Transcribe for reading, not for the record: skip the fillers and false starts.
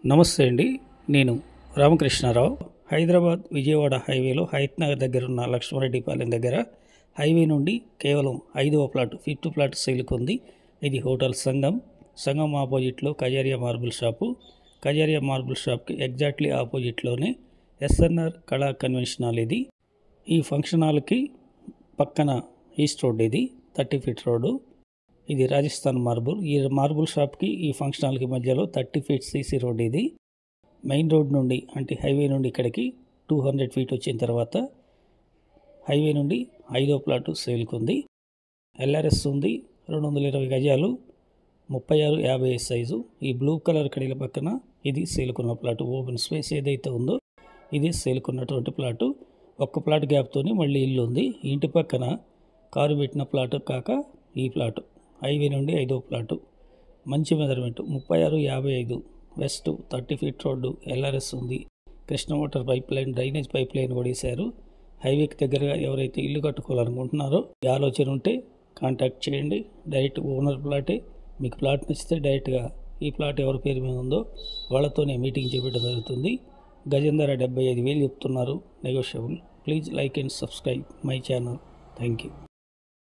నమస్తే అండి. నేను రామకృష్ణారావు. హైదరాబాద్ విజయవాడ హైవేలో హయత్ నగర్ దగ్గర ఉన్న లక్ష్మారెడ్డిపాలెం దగ్గర హైవే నుండి కేవలం 5వ ప్లాట్, 5th ప్లాట్ సేల్కి ఉంది. ఇది హోటల్ సంగం ఆపోజిట్లో Kajaria marble shop. Kajaria marble షాప్కి ఎగ్జాక్ట్లీ ఆపోజిట్లోనే ఎస్ఎన్ఆర్ కళా కన్వెన్షన్ హాల్. ఇది ఈ ఫంక్షన్ హాల్కి పక్కన ఈస్ట్ రోడ్. ఇది 30 feet రోడ్డు. ఇది రాజస్థాన్ మార్బుల్. ఈ మార్బుల్ షాప్కి ఈ ఫంక్షన్ హాల్కి మధ్యలో 30 feet సీసీ రోడ్. ఇది మెయిన్ రోడ్ నుండి అంటే హైవే నుండి ఇక్కడికి 200 feet వచ్చిన తర్వాత హైవే నుండి 5వ ప్లాటు సేల్కి ఉంది. ఎల్ఆర్ఎస్ ఉంది. 220 గజాలు, 36-50 సైజు. ఈ బ్లూ కలర్ కడీల పక్కన ఇది సేల్కున్న ప్లాటు. ఓపెన్ స్పేస్ ఏదైతే ఉందో ఇది సేల్కున్నటువంటి ప్లాటు. ఒక్క ప్లాట్ గ్యాప్తోని మళ్ళీ ఇల్లు ఉంది. ఇంటి పక్కన కారు పెట్టిన ప్లాటు కాక ఈ ప్లాటు హైవే నుండి 5వ ప్లాటు. మంచి measurement 36-55 west, 30 feet road, LRS ఉంది. Krishna water pipeline, drainage pipeline కూడా వేశారు. హైవేకి దగ్గరగా ఎవరైతే ఇల్లు కట్టుకోవాలనుకుంటున్నారో ఈ ఆలోచన ఉంటే కాంటాక్ట్ చేయండి. డైరెక్ట్ ఓనర్ ప్లాటే. మీకు ప్లాట్ నచ్చితే డైరెక్ట్గా ఈ ప్లాట్ ఎవరి పేరు మీద ఉందో వాళ్ళతోనే మీటింగ్ చేపట్టడం జరుగుతుంది. గజం ధర 75,000 చెప్తున్నారు, negotiable. Please like and subscribe my channel. Thank you.